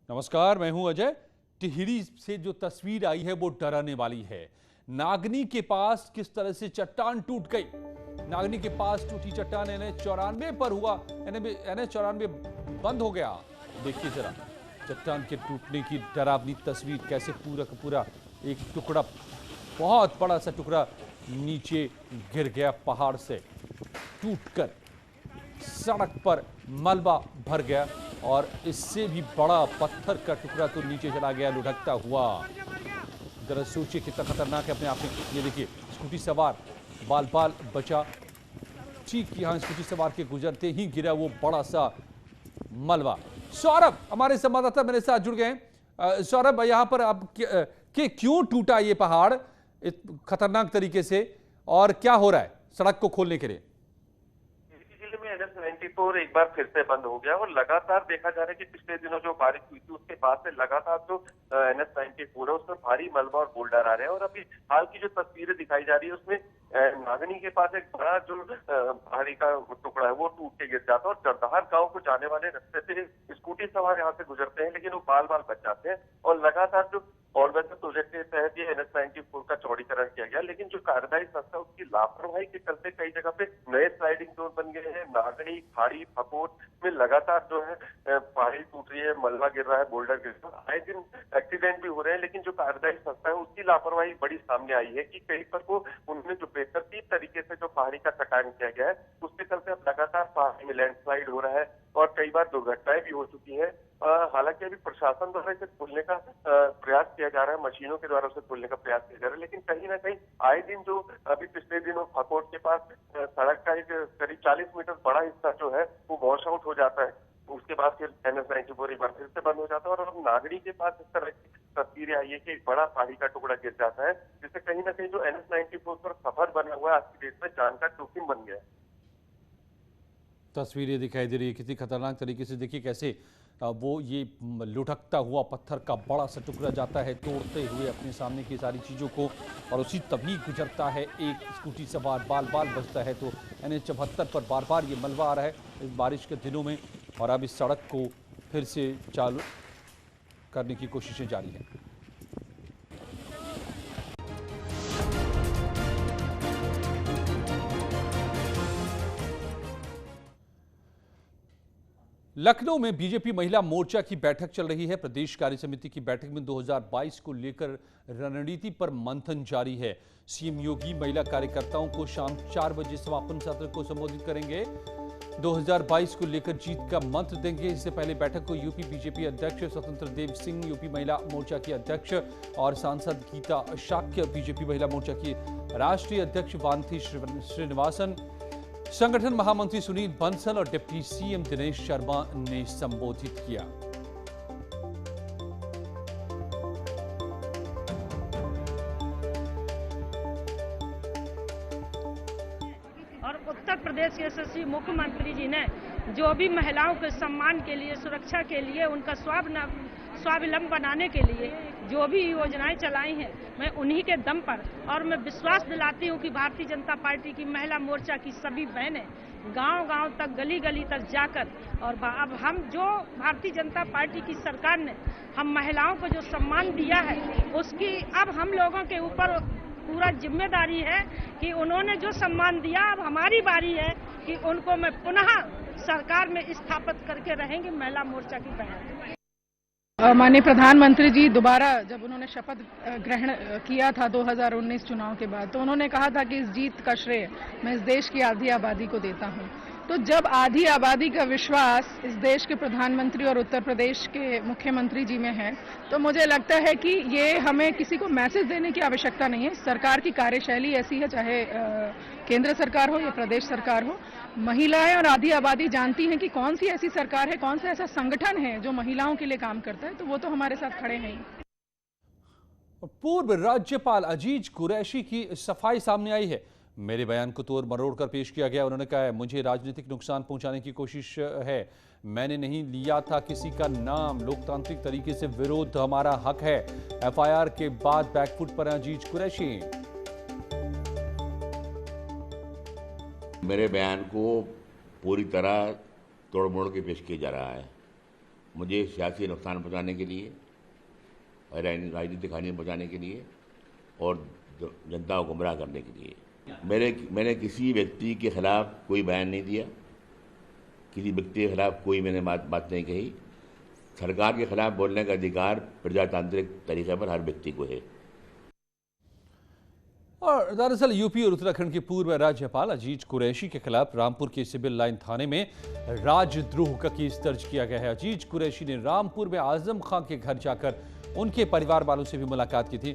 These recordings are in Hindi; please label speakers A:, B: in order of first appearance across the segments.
A: नमस्कार, मैं हूं अजय। टिहरी से जो तस्वीर आई है वो डराने वाली है। नागनी के पास किस तरह से चट्टान टूट गई। नागनी के पास टूटी चट्टान NH94 पर हुआ। NH94 बंद हो गया। देखिए जरा चट्टान के टूटने की डरावनी तस्वीर, कैसे पूरा का पूरा एक टुकड़ा, बहुत बड़ा सा टुकड़ा नीचे गिर गया, पहाड़ से टूटकर सड़क पर मलबा भर गया और इससे भी बड़ा पत्थर का टुकड़ा तो नीचे चला गया लुढ़कता हुआ। जरा सोचिए कितना खतरनाक है अपने आप में। ये देखिए स्कूटी सवार बाल बाल बचा, ठीक यहाँ स्कूटी सवार के गुजरते ही गिरा वो बड़ा सा मलबा। सौरभ हमारे संवाददाता मेरे साथ जुड़ गए हैं। सौरभ, यहाँ पर अब क्यों टूटा ये पहाड़ खतरनाक तरीके से और क्या हो रहा है सड़क को खोलने के लिए?
B: जिले में NH94 एक बार फिर से बंद हो गया और लगातार देखा जा रहा है कि पिछले दिनों जो बारिश हुई थी उसके बाद से लगातार जो NH94 है उसमें भारी मलबा और बोल्डर आ रहे हैं। और अभी हाल की जो तस्वीरें दिखाई जा रही है उसमें नागनी के पास एक बड़ा जो पहाड़ी का टुकड़ा है वो टूट के गिर जाता है और चरदहार गांव को जाने वाले रास्ते से स्कूटी सवार यहाँ से गुजरते हैं, लेकिन वो बाल बाल बच जाते हैं। और लगातार जो और वैसे प्रोजेक्ट के तहत ये NH94 का चौड़ीकरण किया गया, लेकिन जो कार्यदायी संस्था उसकी लापरवाही के चलते कई जगह पे नए स्लाइडिंग जोन बन गए हैं। नागनी, खाड़ी, फकोट में लगातार जो है पहाड़ी टूट रही है, मलबा गिर रहा है, बोल्डर गिर रहा है, आए दिन एक्सीडेंट भी हो रहे हैं। लेकिन जो कार्यदायी संस्था है उसकी लापरवाही बड़ी सामने आई है कि कहीं पर वो उन्होंने जो बेतरतीब तरीके से जो पहाड़ी का कटान किया गया है उसके चलते अब लगातार पहाड़ी में लैंडस्लाइड हो रहा है और कई बार दुर्घटनाएं भी हो चुकी हैं। हालांकि अभी प्रशासन द्वारा इसे खोलने का प्रयास किया जा रहा है, मशीनों के द्वारा उसे खोलने का प्रयास किया जा रहा है, लेकिन कहीं ना कहीं आए दिन जो अभी पिछले दिनों फकोट के पास सड़क का एक करीब 40 मीटर बड़ा हिस्सा जो है वो वॉश आउट हो जाता है। उसके बाद फिर NH94 एक बार फिर से बंद हो जाता है और अब नागरी के पास इस तरह की तस्वीरें आई है कि एक बड़ा पहाड़ी का टुकड़ा गिर जाता है, जिससे कहीं ना कहीं जो NH94 पर सफर बना हुआ है आज की डेट में जान का जोखिम बन गया है।
A: तस्वीरें दिखाई दे रही है कितनी खतरनाक तरीके से। देखिए कैसे वो ये लुढ़कता हुआ पत्थर का बड़ा सा टुकड़ा जाता है तोड़ते हुए अपने सामने की सारी चीज़ों को, और उसी तभी गुजरता है एक स्कूटी सवार, बाल बाल बचता है। तो NH74 पर बार बार ये मलबा आ रहा है इस बारिश के दिनों में, और अब इस सड़क को फिर से चालू करने की कोशिशें जारी हैं। लखनऊ में बीजेपी महिला मोर्चा की बैठक चल रही है। प्रदेश कार्य समिति की बैठक में 2022 को लेकर रणनीति पर मंथन जारी है। सीएम योगी महिला कार्यकर्ताओं को शाम 4 बजे समापन सत्र को संबोधित करेंगे। 2022 को लेकर जीत का मंत्र देंगे। इससे पहले बैठक को यूपी बीजेपी अध्यक्ष स्वतंत्र देव सिंह, यूपी महिला मोर्चा की अध्यक्ष और सांसद गीता शाक्य, बीजेपी महिला मोर्चा की राष्ट्रीय अध्यक्ष वांथी श्रीनिवासन, संगठन महामंत्री सुनील बंसल और डिप्टी सीएम दिनेश शर्मा ने संबोधित किया।
C: और उत्तर प्रदेश के यशस्वी मुख्यमंत्री जी ने जो भी महिलाओं के सम्मान के लिए, सुरक्षा के लिए, उनका स्वावलंबन बनाने के लिए जो भी योजनाएं चलाई हैं, मैं उन्हीं के दम पर, और मैं विश्वास दिलाती हूं कि भारतीय जनता पार्टी की महिला मोर्चा की सभी बहनें गांव-गांव तक, गली-गली तक जाकर, और अब हम जो भारतीय जनता पार्टी की सरकार ने हम महिलाओं को जो सम्मान दिया है उसकी अब हम लोगों के ऊपर पूरा जिम्मेदारी है कि उन्होंने जो सम्मान दिया, अब हमारी बारी है कि उनको मैं पुनः सरकार में स्थापित करके रहेंगे महिला मोर्चा की बहन।
D: माननीय प्रधानमंत्री जी दोबारा जब उन्होंने शपथ ग्रहण किया था 2019 चुनाव के बाद, तो उन्होंने कहा था कि इस जीत का श्रेय मैं इस देश की आधी आबादी को देता हूं। तो जब आधी आबादी का विश्वास इस देश के प्रधानमंत्री और उत्तर प्रदेश के मुख्यमंत्री जी में है, तो मुझे लगता है कि ये हमें किसी को मैसेज देने की आवश्यकता नहीं है। सरकार की कार्यशैली ऐसी है, चाहे केंद्र सरकार हो या प्रदेश सरकार हो, महिलाएं और आधी आबादी जानती हैं कि कौन सी ऐसी सरकार है, कौन सा ऐसा संगठन है जो महिलाओं के लिए काम करता है, तो वो तो हमारे साथ खड़े हैं ही।
A: पूर्व राज्यपाल अजीज कुरैशी की सफाई सामने आई है। मेरे बयान को तोड़ मरोड़ कर पेश किया गया। उन्होंने कहा है, मुझे राजनीतिक नुकसान पहुंचाने की कोशिश है, मैंने नहीं लिया था किसी का नाम, लोकतांत्रिक तरीके से विरोध हमारा हक है। FIR के बाद बैकफुट पर अजीज कुरैशी।
E: मेरे बयान को पूरी तरह तोड़ मोड़ के पेश किया जा रहा है। मुझे सियासी नुकसान पहुंचाने के लिए और राजनीतिक हानि पहुंचाने के लिए और जनता को गुमराह करने के लिए। मैंने किसी व्यक्ति के खिलाफ कोई बयान नहीं दिया, किसी व्यक्ति के खिलाफ कोई मैंने बात नहीं कही। सरकार के खिलाफ बोलने का अधिकार प्रजातांत्रिक तरीके पर हर व्यक्ति को है।
A: और दरअसल यूपी और उत्तराखंड के पूर्व राज्यपाल अजीज कुरैशी के खिलाफ रामपुर के सिविल लाइन थाने में राजद्रोह का केस दर्ज किया गया है। अजीज कुरैशी ने रामपुर में आजम खां के घर जाकर उनके परिवार वालों से भी मुलाकात की थी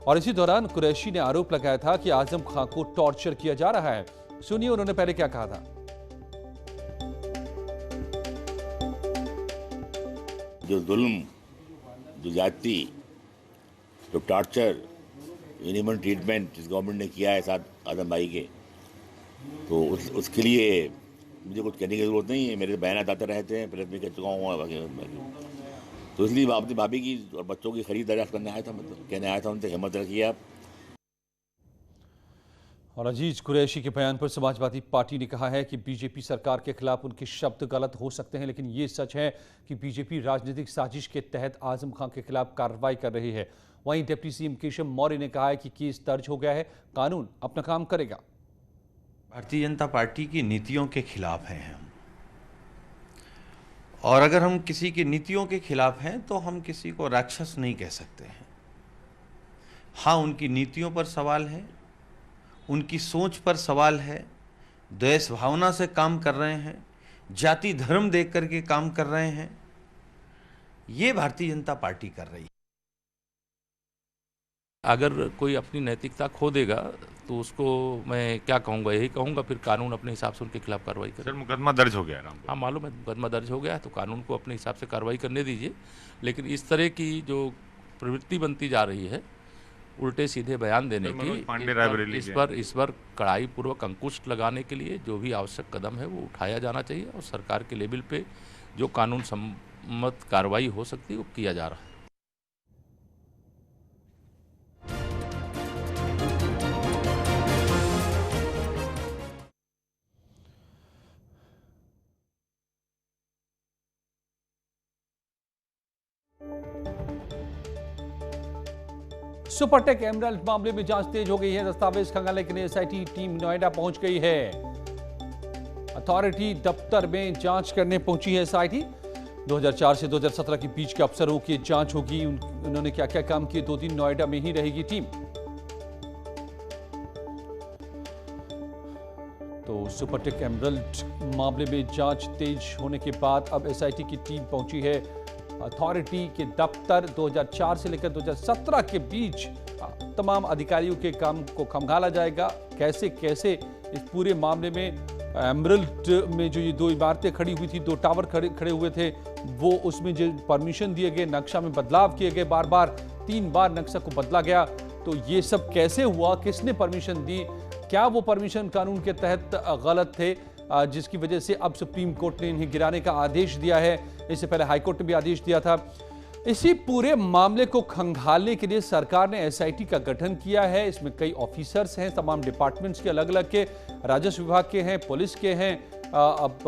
A: और इसी दौरान कुरैशी ने आरोप लगाया था कि आजम खां को टॉर्चर किया जा रहा है। सुनिए उन्होंने पहले क्या कहा था।
E: जो जुल्म, जो जाति, जो टॉर्चर, इनह्यूमन ट्रीटमेंट जिस गवर्नमेंट ने किया है साथ आजम भाई के, तो उसके लिए मुझे कुछ कहने की ज़रूरत नहीं है। मेरे बयान आते रहते हैं, प्रेस में कह चुका हूँ। तो इसलिए अपनी भाभी की और बच्चों की खरीद दरियाफ्त करने आया था, मतलब कहने आया था उनसे हिम्मत रखिए आप।
A: और अजीज कुरैशी के बयान पर समाजवादी पार्टी ने कहा है कि बीजेपी सरकार के खिलाफ उनके शब्द गलत हो सकते हैं, लेकिन ये सच है कि बीजेपी राजनीतिक साजिश के तहत आजम खां के खिलाफ कार्रवाई कर रही है। वहीं डिप्टी सीएम केशव मौर्य ने कहा है कि केस दर्ज हो गया है, कानून अपना काम करेगा।
F: भारतीय जनता पार्टी की नीतियों के खिलाफ हैं हम, और अगर हम किसी की नीतियों के खिलाफ हैं तो हम किसी को राक्षस नहीं कह सकते हैं। हाँ, उनकी नीतियों पर सवाल है, उनकी सोच पर सवाल है, द्वेष भावना से काम कर रहे हैं, जाति धर्म देख करके काम कर रहे हैं, ये भारतीय जनता पार्टी कर रही है।
G: अगर कोई अपनी नैतिकता खो देगा तो उसको मैं क्या कहूँगा, यही कहूँगा फिर कानून अपने हिसाब से उनके खिलाफ कार्रवाई करे।
H: सर, मुकदमा दर्ज हो गया रामपुर?
G: हाँ, मालूम है मुकदमा दर्ज हो गया है, तो कानून को अपने हिसाब से कार्रवाई करने दीजिए। लेकिन इस तरह की जो प्रवृत्ति बनती जा रही है उल्टे सीधे बयान देने की, इस पर कड़ाई पूर्वक अंकुश लगाने के लिए जो भी आवश्यक कदम है वो उठाया जाना चाहिए और सरकार के लेवल पे जो कानून सम्मत कार्रवाई हो सकती है वो किया जा रहा है।
A: सुपरटेक एमराल्ड मामले में जांच तेज हो गई है। दस्तावेज खंगालने के लिए एसआईटी टीम नोएडा पहुंच गई है। अथॉरिटी दफ्तर में जांच करने पहुंची है एसआईटी। 2004 से 2017 के बीच के अफसरों की जांच होगी, उन्होंने क्या क्या काम किए। 2 दिन नोएडा में ही रहेगी टीम। तो सुपरटेक एमराल्ड मामले में जांच तेज होने के बाद अब एसआईटी की टीम पहुंची है अथॉरिटी के दफ्तर। 2004 से लेकर 2017 के बीच तमाम अधिकारियों के काम को खंगाला जाएगा। कैसे कैसे इस पूरे मामले में एमराल्ड में जो ये 2 इमारतें खड़ी हुई थी, 2 टावर खड़े हुए थे, वो उसमें जो परमिशन दिए गए, नक्शा में बदलाव किए गए, बार बार 3 बार नक्शा को बदला गया, तो ये सब कैसे हुआ, किसने परमिशन दी, क्या वो परमिशन कानून के तहत गलत थे, जिसकी वजह से अब सुप्रीम कोर्ट ने इन्हें गिराने का आदेश दिया है। इससे पहले हाईकोर्ट ने भी आदेश दिया था। इसी पूरे मामले को खंगालने के लिए सरकार ने एसआईटी का गठन किया है। इसमें कई ऑफिसर्स हैं, तमाम डिपार्टमेंट्स के अलग अलग के, राजस्व विभाग के हैं, पुलिस के हैं, अब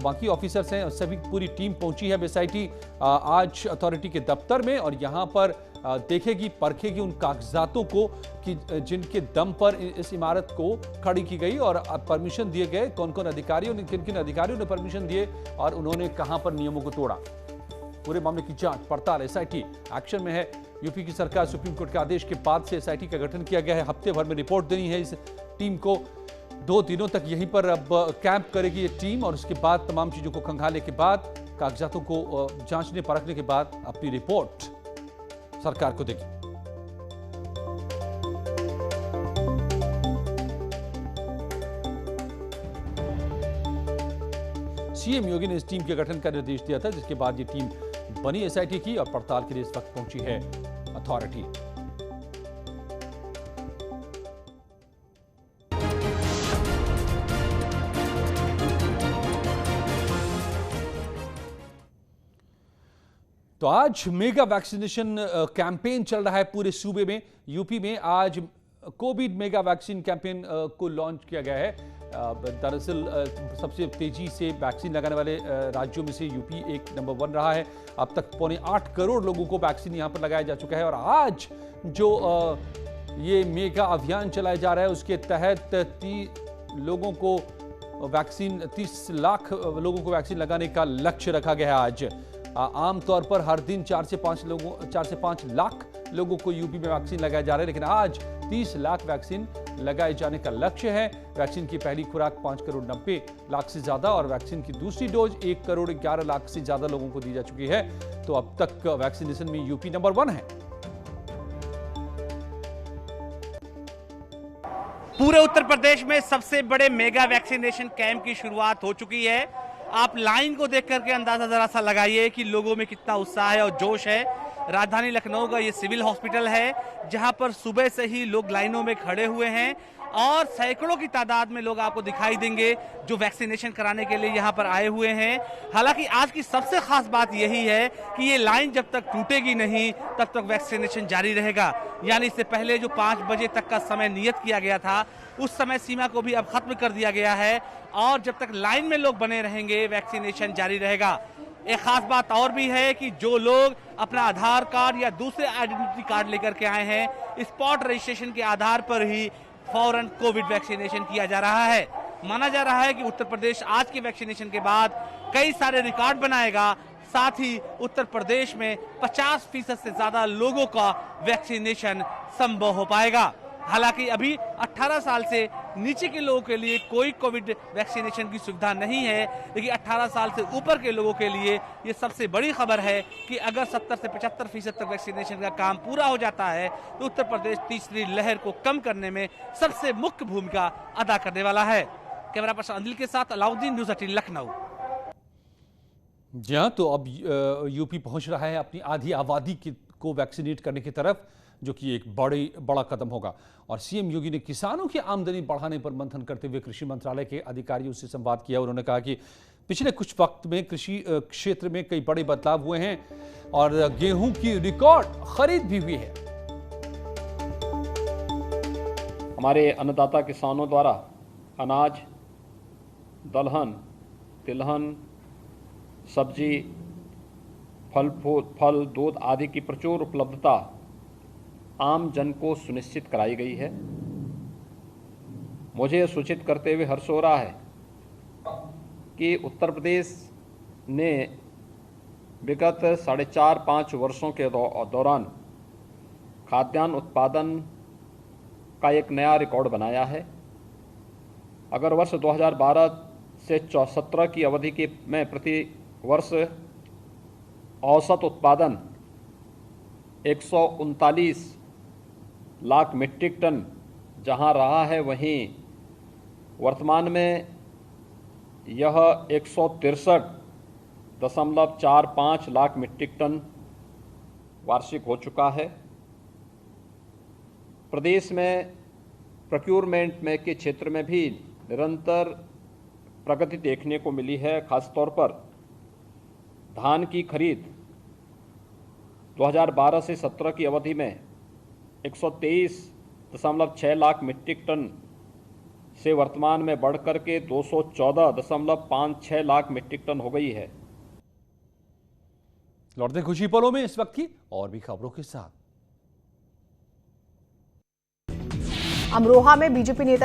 A: बाकी ऑफिसर्स हैं, सभी पूरी टीम पहुंची है एसआईटी आज अथॉरिटी के दफ्तर में और यहां पर देखेगी, परखेगी उन कागजातों को कि जिनके दम पर इस इमारत को खड़ी की गई और परमिशन दिए गए, कौन कौन अधिकारियों ने, किन किन अधिकारियों ने परमिशन दिए और उन्होंने कहां पर नियमों को तोड़ा। पूरे मामले की जांच पड़ताल एसआईटी एक्शन में है। यूपी की सरकार सुप्रीम कोर्ट के आदेश के बाद से एसआईटी का गठन किया गया है। हफ्ते भर में रिपोर्ट देनी है इस टीम को। 2 दिनों तक यहीं पर अब कैंप करेगी ये टीम और उसके बाद तमाम चीजों को खंगालने के बाद, कागजातों को जांचने परखने के बाद अपनी रिपोर्ट सरकार को देगी। सीएम योगी ने इस टीम के गठन का निर्देश दिया था, जिसके बाद ये टीम बनी एसआईटी की और पड़ताल के लिए इस वक्त पहुंची है अथॉरिटी। तो आज मेगा वैक्सीनेशन कैंपेन चल रहा है पूरे सूबे में। यूपी में आज कोविड मेगा वैक्सीन कैंपेन को लॉन्च किया गया है। दरअसल सबसे तेजी से वैक्सीन लगाने वाले राज्यों में से यूपी एक नंबर 1 रहा है। अब तक 8.25 करोड़ लोगों को वैक्सीन यहां पर लगाया जा चुका है और आज जो ये मेगा अभियान चलाया जा रहा है उसके तहत 30 लाख लोगों को वैक्सीन लगाने का लक्ष्य रखा गया है। आज आमतौर पर हर दिन 4 से 5 लाख लोगों को यूपी में वैक्सीन लगाया जा रहा है, लेकिन आज 30 लाख वैक्सीन लगाए जाने का लक्ष्य है। वैक्सीन की पहली खुराक 5 करोड़ 90 लाख से ज्यादा और वैक्सीन की दूसरी डोज 1 करोड़ 11 लाख से ज्यादा लोगों को दी जा चुकी है। तो अब तक वैक्सीनेशन में यूपी नंबर 1 है।
H: पूरे उत्तर प्रदेश में सबसे बड़े मेगा वैक्सीनेशन कैंप की शुरुआत हो चुकी है। आप लाइन को देख करके अंदाजा जरा सा लगाइए कि लोगों में कितना उत्साह है और जोश है। राजधानी लखनऊ का ये सिविल हॉस्पिटल है जहां पर सुबह से ही लोग लाइनों में खड़े हुए हैं और सैकड़ों की तादाद में लोग आपको दिखाई देंगे जो वैक्सीनेशन कराने के लिए यहां पर आए हुए हैं। हालांकि आज की सबसे खास बात यही है कि ये लाइन जब तक टूटेगी नहीं तब तक वैक्सीनेशन जारी रहेगा। यानी इससे पहले जो 5 बजे तक का समय नियत किया गया था उस समय सीमा को भी अब खत्म कर दिया गया है और जब तक लाइन में लोग बने रहेंगे वैक्सीनेशन जारी रहेगा। एक खास बात और भी है कि जो लोग अपना आधार कार्ड या दूसरे आइडेंटिटी कार्ड लेकर के आए हैं स्पॉट रजिस्ट्रेशन के आधार पर ही फौरन कोविड वैक्सीनेशन किया जा रहा है। माना जा रहा है कि उत्तर प्रदेश आज के वैक्सीनेशन के बाद कई सारे रिकॉर्ड बनाएगा। साथ ही उत्तर प्रदेश में 50% से ज्यादा लोगों का वैक्सीनेशन संभव हो पाएगा। हालांकि अभी 18 साल से नीचे के लोगों के लिए कोई कोविड वैक्सीनेशन की सुविधा नहीं है, लेकिन 18 साल से ऊपर के लोगों के लिए ये सबसे बड़ी खबर है कि अगर 70 से 75% तक वैक्सीनेशन का काम पूरा हो जाता है तो उत्तर प्रदेश तीसरी लहर को कम करने में सबसे मुख्य भूमिका अदा करने वाला है। कैमरा पर्सन अनिल के साथ अलाउद्दीन, न्यूज़ 18 लखनऊ।
A: जी हाँ, तो अब यूपी पहुंच रहा है अपनी आधी आबादी को वैक्सीनेट करने की तरफ, जो कि एक बड़ा कदम होगा। और सीएम योगी ने किसानों की आमदनी बढ़ाने पर मंथन करते हुए कृषि मंत्रालय के अधिकारियों से संवाद किया। उन्होंने कहा कि पिछले कुछ वक्त में कृषि क्षेत्र में कई बड़े बदलाव हुए हैं और गेहूं की रिकॉर्ड खरीद भी हुई है।
I: हमारे अन्नदाता किसानों द्वारा अनाज, दलहन, तिलहन, सब्जी, फल, दूध आदि की प्रचुर उपलब्धता आम जन को सुनिश्चित कराई गई है। मुझे सूचित करते हुए हर्ष हो रहा है कि उत्तर प्रदेश ने विगत 4.5-5 वर्षों के दौरान खाद्यान्न उत्पादन का एक नया रिकॉर्ड बनाया है। अगर वर्ष 2012 से 17 की अवधि में प्रति वर्ष औसत उत्पादन 139 लाख मीट्रिक टन जहां रहा है, वहीं वर्तमान में यह 163.45 लाख मीट्रिक टन वार्षिक हो चुका है। प्रदेश में प्रोक्योरमेंट में के क्षेत्र में भी निरंतर प्रगति देखने को मिली है। खासतौर पर धान की खरीद 2012 से 17 की अवधि में 123.6 लाख मीट्रिक टन से वर्तमान में बढ़कर के 214.56 लाख मीट्रिक टन हो गई है।
A: लौटते खुशी पलों में इस वक्त की और भी खबरों के साथ।
J: अमरोहा में बीजेपी नेता